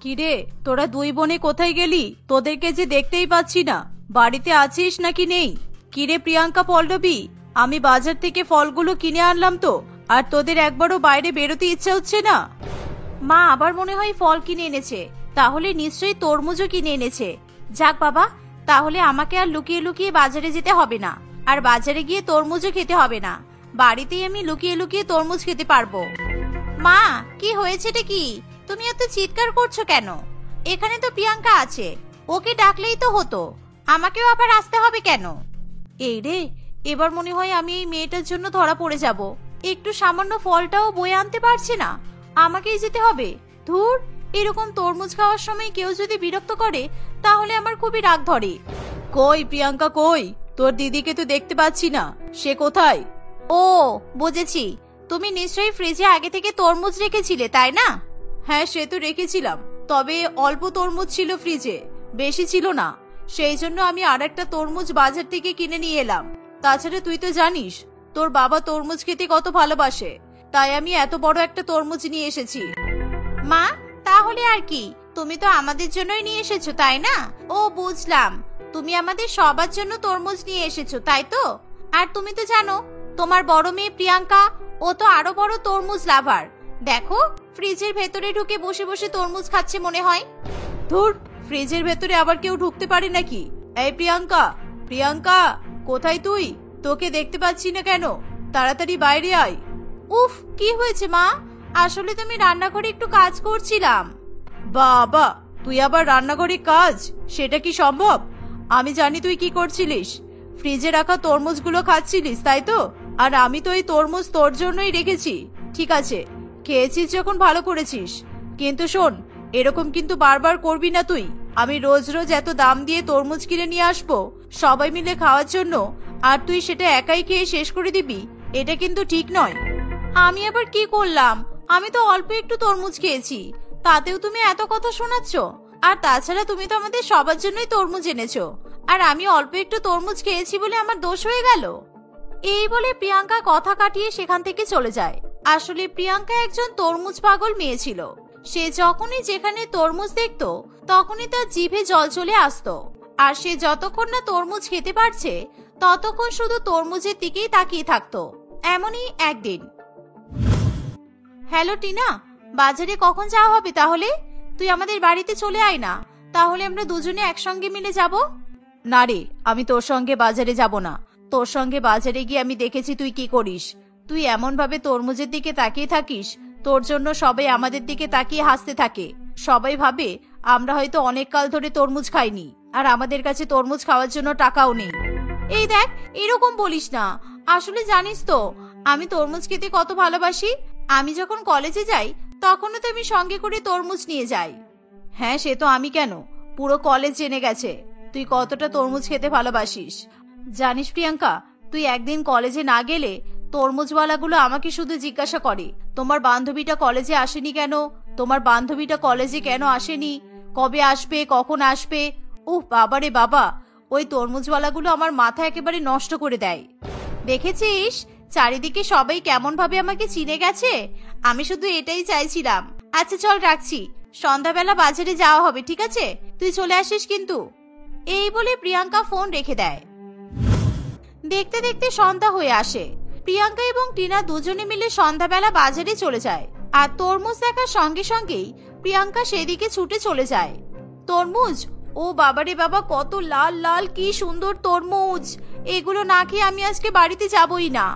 কিরে, তোরা দুই বোনে কোথায় গেলি? তোদেরকে যে দেখতেই পাচ্ছি না। বাড়িতে আছিস নাকি নেই? কিরে প্রিয়াঙ্কা, পল্লবী, আমি বাজার থেকে ফলগুলো কিনে আনলাম তো, আর তোদের একবারও বাইরে বেরোতে ইচ্ছা হচ্ছে না? মা আবার মনে হয় ফল কিনে এনেছে, তাহলে নিশ্চয়ই তরমুজও কিনে এনেছে। যাক বাবা, তাহলে আমাকে আর লুকিয়ে লুকিয়ে বাজারে যেতে হবে না, আর বাজারে গিয়ে তরমুজও খেতে হবে না। বাড়িতেই আমি লুকিয়ে লুকিয়ে তরমুজ খেতে পারবো। মা, কি হয়েছেটা কি? তুমি এত চিৎকার করছো কেন? এখানে তো প্রিয়াঙ্কা আছে, ওকে ডাকলেই তো হতো, আমাকেও আবার আসতে হবে কেন? এই রে, এবার মনে হয় আমি এই মেয়েটার জন্য ধরা পড়ে যাব। একটু সামান্য ফলটাও বয়ে আনতে পারছি না, আমাকেই যেতে হবে। ধুর, এরকম তরমুজ খাওয়ার সময় কেউ যদি বিরক্ত করে তাহলে আমার খুবই রাগ ধরে। কই প্রিয়াঙ্কা, কই? তোর দিদিকে তো দেখতে পাচ্ছি না, সে কোথায়? ও বুঝেছি, তুমি নিশ্চয়ই ফ্রিজে আগে থেকে তরমুজ রেখেছিলে, তাই না? হ্যাঁ, সে তো রেখেছিলাম, তবে অল্প তরমুজ ছিল ফ্রিজে, বেশি ছিল না। সেই জন্য আমি আরেকটা তরমুজ বাজার থেকে কিনে নিয়ে এলাম। তাছাড়া তুই তো জানিস তোর বাবা তরমুজ খেতে কত ভালোবাসে, তাই আমি এত বড় একটা তরমুজ নিয়ে এসেছি। মা, তাহলে আর কি, তুমি তো আমাদের জন্যই নিয়ে এসেছো, তাই না? ও বুঝলাম, তুমি আমাদের সবার জন্য তরমুজ নিয়ে এসেছো, তাই তো? আর তুমি তো জানো তোমার বড় মেয়ে প্রিয়াঙ্কা, ও তো আরো বড় তরমুজ লাভার। দেখো, ফ্রিজের ভেতরে ঢুকে বসে বসে তরমুজ খাচ্ছে মনে হয়। ধুর, ফ্রিজের ভেতরে আবার কেউ ঢুকতে পারে নাকি? এই প্রিয়াঙ্কা, প্রিয়াঙ্কা, কোথায় তুই? তোকে দেখতে পাচ্ছি না কেন? তাড়াতাড়ি বাইরে আয়। উফ, কি হয়েছে মা? আসলে তুমি রান্নাঘরে একটু কাজ করছিলাম। বাবা, তুই আবার রান্নাঘরে কাজ? সেটা কি সম্ভব? আমি জানি তুই কি করছিলিস, ফ্রিজে রাখা তরমুজগুলো খাচ্ছিলিস, তাই তো? আর আমি তো এই তরমুজ তোর জন্যই রেখেছি। ঠিক আছে, খেয়েছিস যখন ভালো করেছিস, কিন্তু শোন, এরকম কিন্তু বারবার করবি না তুই। আমি রোজ রোজ এত দাম দিয়ে তরমুজ কিনে নিয়ে আসবো সবাই মিলে খাওয়ার জন্য, আর তুই সেটা একাই খেয়ে শেষ করে দিবি, এটা কিন্তু ঠিক নয়। আমি আবার কি করলাম? আমি তো অল্প একটু তরমুজ খেয়েছি, তাতেও তুমি এত কথা শোনাচ্ছ? আর তাছাড়া তুমি তো আমাদের সবার জন্যই তরমুজ এনেছো, আর আমি অল্প একটু তরমুজ খেয়েছি বলে আমার দোষ হয়ে গেল? এই বলে প্রিয়াঙ্কা কথা কাটিয়ে সেখান থেকে চলে যায়। আসলে প্রিয়াঙ্কা একজন তরমুজ পাগল মেয়ে ছিল। সে যখনই যেখানে তরমুজ দেখতো তখনই তার জিভে জল চলে আসতো, আর সে যতক্ষণ না তরমুজ খেতে পারছে ততক্ষণ শুধু তরমুজের দিকেই তাকিয়ে থাকতো। এমনই একদিন। হ্যালো টিনা, বাজারে কখন যাওয়া হবে তাহলে? তুই আমাদের বাড়িতে চলে আয় না, তাহলে আমরা দুজনে একসঙ্গে মিলে যাব। না রে, আমি তোর সঙ্গে বাজারে যাব না। তোর সঙ্গে বাজারে গিয়ে আমি দেখেছি তুই কি করিস। তুই এমন ভাবে তরমুজের দিকে তাকিয়ে থাকিস, তোর জন্য সবাই আমাদের দিকে তাকিয়ে হাসতে থাকে। সবাই ভাবে আমরা হয়তো অনেক কাল ধরে তরমুজ খাইনি, আর আমাদের কাছে তরমুজ খাওয়ার জন্য টাকাও নেই। এই দেখ, এরকম বলিস না। আসলে জানিস তো আমি তরমুজ খেতে কত ভালোবাসি। আমি যখন কলেজে যাই তখনও তো আমি সঙ্গে করে তরমুজ নিয়ে যাই। হ্যাঁ, সে তো আমি কেন, পুরো কলেজ জেনে গেছে তুই কতটা তরমুজ খেতে ভালোবাসিস। জানিস প্রিয়াঙ্কা, তুই একদিন কলেজে না গেলে তরমুজওয়ালাগুলো আমাকে শুধু জিজ্ঞাসা করে, তোমার বান্ধবীটা কলেজে আসেনি কেন? তোমার বান্ধবীটা কলেজে কেন আসেনি? কবে আসবে, কখন আসবে? উহ বাবারে বাবা, ওই তরমুজওয়ালাগুলো আমার মাথা একেবারে নষ্ট করে দেয়। দেখেছিস চারিদিকে সবাই কেমন ভাবে আমাকে চিনে গেছে। আমি শুধু এটাই চাইছিলাম। আচ্ছা চল, রাখছি, সন্ধ্যাবেলা বাজারে যাওয়া হবে, ঠিক আছে? তুই চলে আসিস কিন্তু। এই বলে প্রিয়াঙ্কা ফোন রেখে দেয়। দেখতে দেখতে সন্ধ্যা হয়ে আসে। প্রিয়াঙ্কা এবং টিনা দুজনে মিলে সন্ধ্যাবেলা বাজারে চলে যায়, আর তরমুজ দেখার সঙ্গে সঙ্গেই প্রিয়াঙ্কা সেদিকে ছুটে চলে যায়। তরমুজ, ও বাবারে বাবা, কত লাল লাল, কি সুন্দর তরমুজ! এগুলো না খেয়ে আমি আজকে বাড়িতে যাবই না।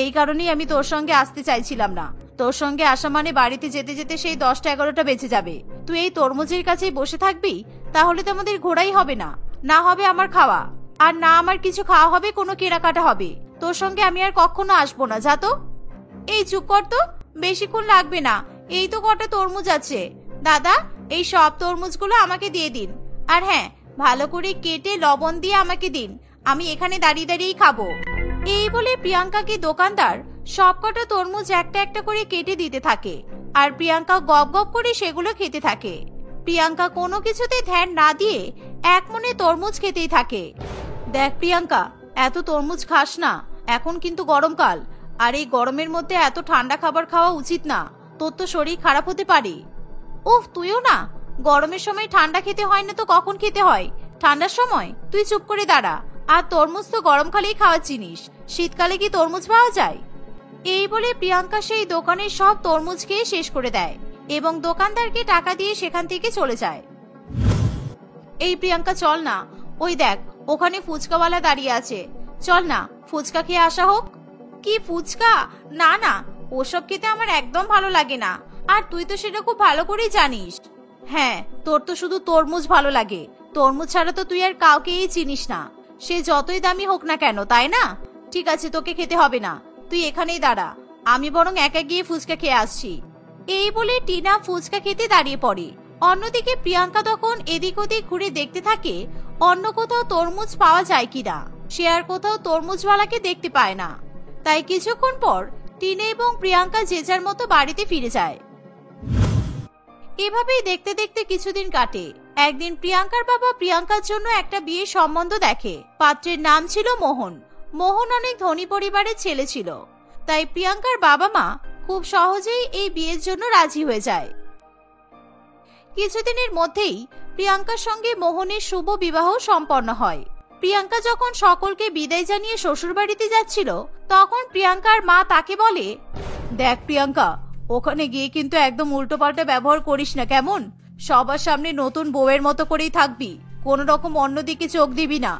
এই কারণেই আমি তোর সঙ্গে আসতে চাইছিলাম না। তোর সঙ্গে আসা মানে বাড়িতে যেতে যেতে সেই 10টা-11টা বেজে যাবে। তুই এই তরমুজের কাছেই বসে থাকবি, তাহলে তো আমাদের ঘোরাই হবে না। না হবে আমার খাওয়া, আর না আমার কিছু খাওয়া হবে, কোনো কেনাকাটা হবে। তোর সঙ্গে আমি আর কখনো আসবো না, যা তো। এই চুপ কর তো, বেশিক্ষণ লাগবে না, এই তো কটা তরমুজ আছে। দাদা, এই সব তরমুজগুলো আমাকে দিয়ে দিন, আর হ্যাঁ, ভালো করে কেটে লবণ দিয়ে আমাকে দিন, আমি এখানে দাঁড়িয়ে দাঁড়িয়েই খাবো। এই বলে প্রিয়াঙ্কাকে দোকানদার সবকটা তরমুজ একটা একটা করে কেটে দিতে থাকে, আর প্রিয়াঙ্কা গপ গপ করে সেগুলো খেতে থাকে। প্রিয়াঙ্কা কোনো কিছুতে ধ্যান না দিয়ে এক মনে তরমুজ খেতেই থাকে। দেখ প্রিয়াঙ্কা, এত তরমুজ খাস না, এখন কিন্তু গরমকাল, আর এই গরমের মধ্যে এত ঠান্ডা খাবার খাওয়া উচিত না, তোর তো শরীর খারাপ হতে পারে। উফ, তুইও না, গরমের সময় ঠান্ডা খেতে হয় না তো কখন খেতে হয়? ঠান্ডার সময়? তুই চুপ করে দাঁড়া। আর তরমুজ তো গরমকালেই খাওয়ার জিনিস, শীতকালে কি তরমুজ পাওয়া যায়? এই বলে প্রিয়াঙ্কা সেই দোকানের সব তরমুজ খেয়ে শেষ করে দেয় এবং দোকানদারকে টাকা দিয়ে সেখান থেকে চলে যায়। এই প্রিয়াঙ্কা চল না, ওই দেখ ওখানে ফুচকাওয়ালা দাঁড়িয়ে আছে, চল না ফুচকা খেয়ে আসা হোক। কি ফুচকা? না না, ওসব খেতে আমার একদম ভালো লাগে না, আর তুই তো সেটা খুব ভালো করেই জানিস। হ্যাঁ, তোর তো শুধু তরমুজ ভালো লাগে, তরমুজ ছাড়া তো তুই আর কাউকেই চিনিস না, সে যতই দামি হোক না কেন, তাই না? ঠিক আছে, তোকে খেতে হবে না, তুই এখানেই দাঁড়া, আমি বরং একা গিয়ে ফুচকা খেয়ে আসছি। এই বলে টিনা ফুচকা খেতে দাঁড়িয়ে পড়ে। অন্যদিকে প্রিয়াঙ্কা তখন এদিক ওদিক ঘুরে দেখতে থাকে অন্য কোথাও তরমুজ পাওয়া যায় কিনা। সে আর কোথাও তরমুজওয়ালাকে দেখতে পায় না। তাই কিছুক্ষণ পর টিনা এবং প্রিয়াঙ্কা যে যার মতো বাড়িতে ফিরে যায়। এভাবেই দেখতে দেখতে কিছুদিন কাটে। একদিন প্রিয়াঙ্কার বাবা প্রিয়াঙ্কার জন্য একটা বিয়ের সম্বন্ধ দেখে। পাত্রের নাম ছিল মোহন। মোহন অনেক ধনী পরিবারের ছেলে ছিল, তাই প্রিয়াঙ্কার বাবা মা খুব সহজেই এই বিয়ের জন্য রাজি হয়ে যায়। কিছুদিনের মধ্যেই প্রিয়াঙ্কার সঙ্গে মোহনের শুভ বিবাহ সম্পন্ন হয়। প্রিয়াঙ্কা যখন সকলকে বিদায় জানিয়ে শ্বশুরবাড়িতে যাচ্ছিল, তখন প্রিয়াঙ্কার মা তাকে বলে, দেখ প্রিয়াঙ্কা, ওখানে গিয়ে কিন্তু একদম উল্টোপাল্টা ব্যবহার করিস না, কেমন? সবার সামনে নতুন বউয়ের মতো করেই থাকবি, কোন রকম অন্যদিকে চোখ দিবি না।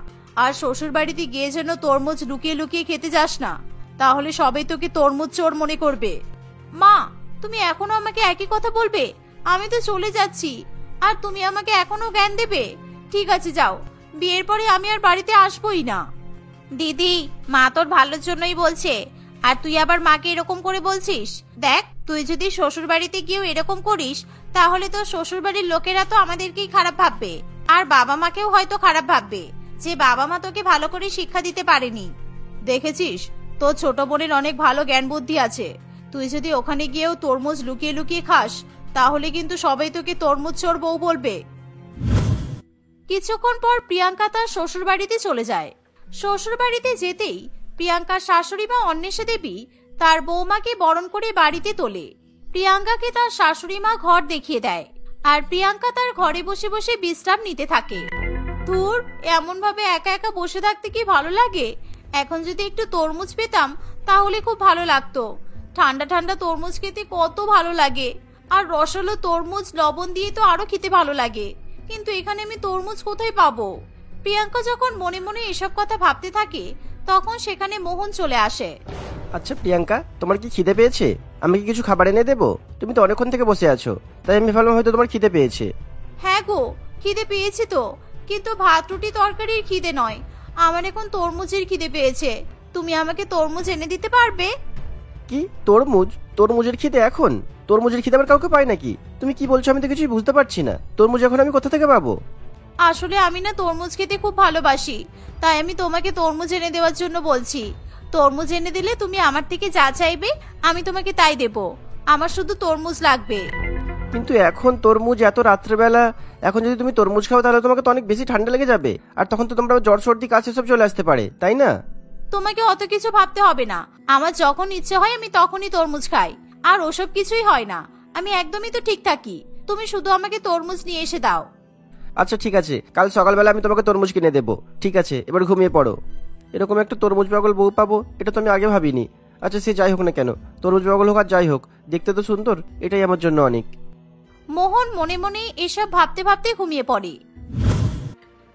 আর শ্বশুরবাড়িতে গিয়ে যেন তরমুজ লুকিয়ে লুকিয়ে খেতে যাস না, তাহলে সবাই তোকে তরমুজ চোর মনে করবে। মা, তুমি এখনো আমাকে একই কথা বলবে? আমি তো চলে যাচ্ছি, আর তুমি আমাকে এখনো জ্ঞান দেবে? ঠিক আছে যাও, বিয়ের পরে আমি আর বাড়িতে আসবোই না। দিদি, মা তোর ভালোর জন্যই বলছে, আর তুই আবার মাকে এরকম করে বলছিস? দেখ, তুই যদি শ্বশুর বাড়িতে গিয়েও এরকম করিস, তাহলে তো শ্বশুর বাড়ির লোকেরা তো আমাদেরকেই খারাপ ভাববে, আর বাবা মাকেও হয়তো খারাপ ভাববে যে বাবা মা তোকে ভালো করে শিক্ষা দিতে পারেনি। দেখেছিস, তোর ছোট বোনের অনেক ভালো জ্ঞান বুদ্ধি আছে। তুই যদি ওখানে গিয়েও তরমুজ লুকিয়ে লুকিয়ে খাস, তাহলে কিন্তু সবাই তোকে তরমুজ চোর বউ বলবে। কিছুক্ষণ পর প্রিয়াঙ্কা তার শ্বশুর বাড়িতে চলে যায়। শ্বশুর বাড়িতে যেতেই প্রিয়াঙ্কার শাশুড়ি মা অন্বেষা দেবী তার বৌমাকে বরণ করে বাড়িতে তোলে। প্রিয়াঙ্কাকে তার শাশুড়ি মা ঘর দেখিয়ে দেয়, আর প্রিয়াঙ্কা তার ঘরে বসে বসে বিশ্রাম নিতে থাকে। ধুর, এমন ভাবে একা একা বসে থাকতে কি ভালো লাগে? এখন যদি একটু তরমুজ পেতাম তাহলে খুব ভালো লাগতো। ঠান্ডা ঠান্ডা তরমুজ খেতে কত ভালো লাগে, আর রসালো তরমুজ লবণ দিয়ে তো আরো খেতে ভালো লাগে, কিন্তু এখানে আমি তরমুজ কোথায় পাবো? প্রিয়াঙ্কা যখন মনে মনে এসব কথা ভাবতে থাকে, তখন সেখানে মোহন চলে আসে। আচ্ছা প্রিয়াঙ্কা, তোমার কি খিদে পেয়েছে? আমি কি কিছু খাবার এনে দেবো? তুমি তো অনেকক্ষণ থেকে বসে আছো, তাই আমি ভাবলাম হয়তো তোমার খিদে পেয়েছে। হ্যাঁ গো, খিদে পেয়েছে তো, কিন্তু ভাত রুটি তরকারির খিদে নয়, আমার এখন তরমুজের খিদে পেয়েছে। তুমি আমাকে তরমুজ এনে দিতে পারবে? কি তরমুজ? তরমুজের খিদে এখন? তরমুজের খিদে আবার কাউকে পায় নাকি? তুমি কি বলছো? আমি তো কিছুই বুঝতে পারছি না। তরমুজ এখন আমি কোথা থেকে পাবো? আসলে আমি না তরমুজ খেতে খুব ভালোবাসি, তাই আমি তোমাকে তরমুজ এনে দেওয়ার জন্য বলছি। তরমুজ এনে দিলে তুমি আমার থেকে যা চাইবে আমি তোমাকে তাই দেব। আমার শুধু তরমুজ লাগবে। কিন্তু এখন তরমুজ এত রাত্রেবেলা, এখন যদি তুমি তরমুজ খাও তাহলে তোমাকে তো অনেক বেশি ঠান্ডা লেগে যাবে, আর তখন তো তোমরা জ্বর সর্দি কাশি সব চলে আসতে পারে, তাই না? তোমাকে অত কিছু ভাবতে হবে না, আমার যখন ইচ্ছে হয় আমি তখনই তরমুজ খাই, আর ওসব কিছুই হয় না। আমি একদমই তো ঠিক থাকি, তুমি শুধু আমাকে তরমুজ নিয়ে এসে দাও। আচ্ছা ঠিক আছে, কাল সকালবেলা আমি তোমাকে তরমুজ কিনে দেবো। ঠিক আছে, এবার ঘুমিয়ে পড়ো। এরকম একটা তরমুজ পাগল বউ পাবো, এটা তো আমি আগে ভাবিনি। আচ্ছা সে যাই হোক না কেন, তরমুজ পাগল হোক আর যাই হোক, দেখতে তো সুন্দর, এটাই আমার জন্য অনেক। মোহন মনে মনে এসব ভাবতে ভাবতে ঘুমিয়ে পড়ে।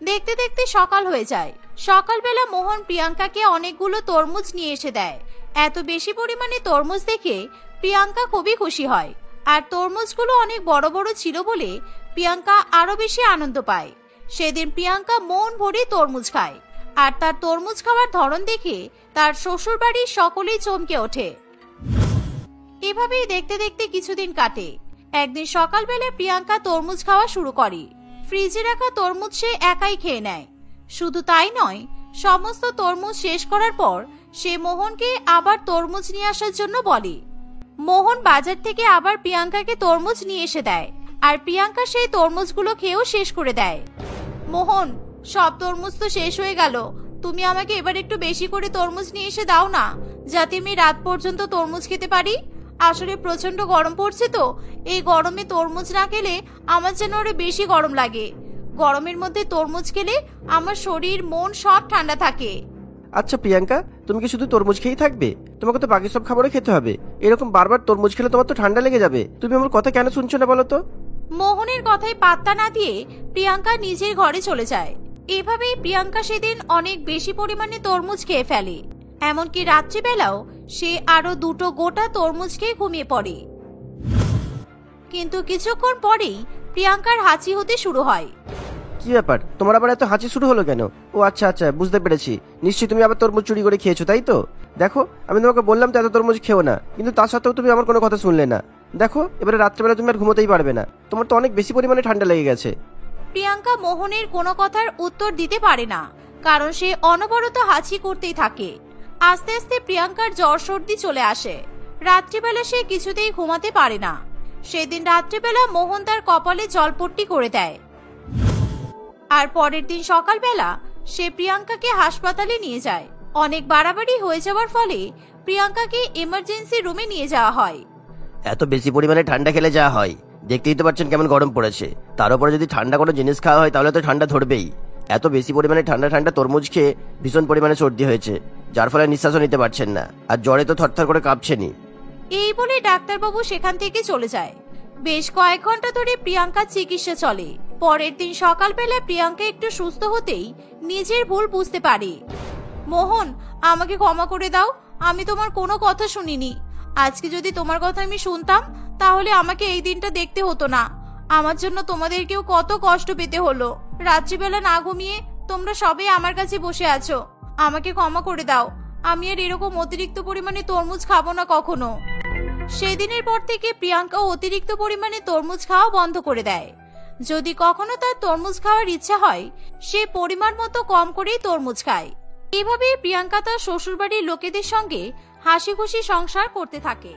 দেখতে দেখতে সকাল হয়ে যায়। সকালবেলা মোহন প্রিয়াঙ্কাকে অনেকগুলো তরমুজ নিয়ে এসে দেয়। এত বেশি পরিমাণে তরমুজ দেখে প্রিয়াঙ্কা খুবই খুশি হয়, আর তরমুজগুলো অনেক বড় বড় ছিল বলে প্রিয়াঙ্কা আরো বেশি আনন্দ পায়। সেদিন প্রিয়াঙ্কা মন ভরে তরমুজ খায়, আর তার তরমুজ খাওয়ার ধরন দেখে তার শ্বশুর বাড়ির সকলেই চমকে ওঠে। এভাবেই দেখতে দেখতে কিছুদিন কাটে। একদিন সকালবেলা প্রিয়াঙ্কা তরমুজ খাওয়া শুরু করে। ফ্রিজে রাখা তরমুজ সে একাই খেয়ে নেয়। শুধু তাই নয়, সমস্ত তরমুজ শেষ করার পর সে মোহনকে আবার তরমুজ নিয়ে আসার জন্য বলে। মোহন বাজার থেকে আবার প্রিয়াঙ্কাকে তরমুজ নিয়ে এসে দেয়, আর প্রিয়াঙ্কা সেই তরমুজগুলো খেয়েও শেষ করে দেয়। মোহন, সব তরমুজ তো শেষ হয়ে গেল, তুমি আমাকে এবার একটু বেশি করে তরমুজ নিয়ে এসে দাও না, যাতে আমি রাত পর্যন্ত তরমুজ খেতে পারি। আসলে প্রচন্ড গরম পড়ছে তো, এই গরমে তরমুজ না খেলে আমার যেন আরো বেশি গরম লাগে। গরমের মধ্যে তরমুজ খেলে আমার শরীর মন সব ঠান্ডা থাকে। আচ্ছা প্রিয়াঙ্কা, তুমি কি শুধু তরমুজ খেয়েই থাকবে? তোমাকে তো বাকি সব খাবারও খেতে হবে। এরকম বারবার তরমুজ খেলে তোমার তো ঠান্ডা লেগে যাবে। তুমি আমার কথা কেন শুনছো না বলো তো? মোহনের কথায় পাত্তা না দিয়ে প্রিয়াঙ্কা নিজের ঘরে চলে যায়। এভাবেই প্রিয়াঙ্কা সেদিন অনেক বেশি পরিমাণে তরমুজ খেয়ে ফেলে। এমনকি রাত্রিবেলাও সে আরো 2টো গোটা তরমুজ খেয়ে ঘুমিয়ে পড়ে। কিন্তু কিছুক্ষণ পরেই প্রিয়াঙ্কার হাঁচি হতে শুরু হয়। কি ব্যাপার, তোমার আবার এত হাঁচি শুরু হলো কেন? ও আচ্ছা আচ্ছা, বুঝতে পেরেছি। নিশ্চয়ই তুমি আবার তরমুজ চুরি করে খেয়েছো, তাই তো? দেখো, আমি তোমাকে বললাম তো এত তরমুজ খেও না, কিন্তু তা সত্ত্বেও তুমি আমার কোনো কথা শুনলে না। দেখো, এবারে রাত্রেবেলা তুমি আর ঘুমোতেই পারবে না। তোমার তো অনেক বেশি পরিমাণে ঠান্ডা লেগে গেছে। প্রিয়াঙ্কা মোহনের কোনো কথার উত্তর দিতে পারে না, কারণ সে অনবরত হাঁচি করতেই থাকে। আস্তে আস্তে প্রিয়াঙ্কার জ্বর সর্দি চলে আসে। রাত্রিবেলা সে কিছুতেই ঘুমাতে পারে না। সেদিন রাত্রিবেলা মোহন তার কপালে জলপট্টি করে দেয়। আর পরের দিন সকালবেলা সে প্রিয়াঙ্কাকে হাসপাতালে নিয়ে যায়। অনেক বাড়াবাড়ি হয়ে যাওয়ার ফলে প্রিয়াঙ্কাকে এমার্জেন্সি রুমে নিয়ে যাওয়া হয়। এত বেশি পরিমাণে ঠান্ডা খেলে যা হয়, দেখতেই তো পাচ্ছেন কেমন গরম পড়েছে। তার উপরে যদি ঠান্ডা কোনো জিনিস খাওয়া হয় তাহলে তো ঠান্ডা ধরবেই। এত বেশি পরিমাণে ঠান্ডা ঠান্ডা তরমুজ খেয়ে ভীষণ পরিমাণে সর্দি হয়েছে, যার ফলে নিঃশ্বাসও নিতে পারছেন না, আর জ্বরে তো থরথর করে কাঁপছেনই। এই বলে ডাক্তারবাবু সেখান থেকে চলে যায়। বেশ কয়েক ঘন্টা ধরে প্রিয়াঙ্কার চিকিৎসা চলে। পরের দিন সকালবেলা প্রিয়াঙ্কা একটু সুস্থ হতেই নিজের ভুল বুঝতে পারে। মোহন, আমাকে ক্ষমা করে দাও, আমি তোমার কোনো কথা শুনিনি। আজকে যদি তোমার কথা আমি শুনতাম তাহলে আমাকে এই দিনটা দেখতে হতো না। আমার জন্য তোমাদেরকেও কত কষ্ট পেতে হলো। রাত্রিবেলা না ঘুমিয়ে তোমরা সবাই আমার কাছে বসে আছো। আমাকে ক্ষমা করে দাও, আমি আর এরকম অতিরিক্ত পরিমাণে তরমুজ খাবো না কখনো। সেদিনের পর থেকে প্রিয়াঙ্কা অতিরিক্ত পরিমাণে তরমুজ খাওয়া বন্ধ করে দেয়। যদি কখনো তার তরমুজ খাওয়ার ইচ্ছা হয়, সে পরিমাণ মতো কম করেই তরমুজ খায়। এভাবে প্রিয়াঙ্কা তার শ্বশুরবাড়ির লোকেদের সঙ্গে হাসি খুশি সংসার করতে থাকে।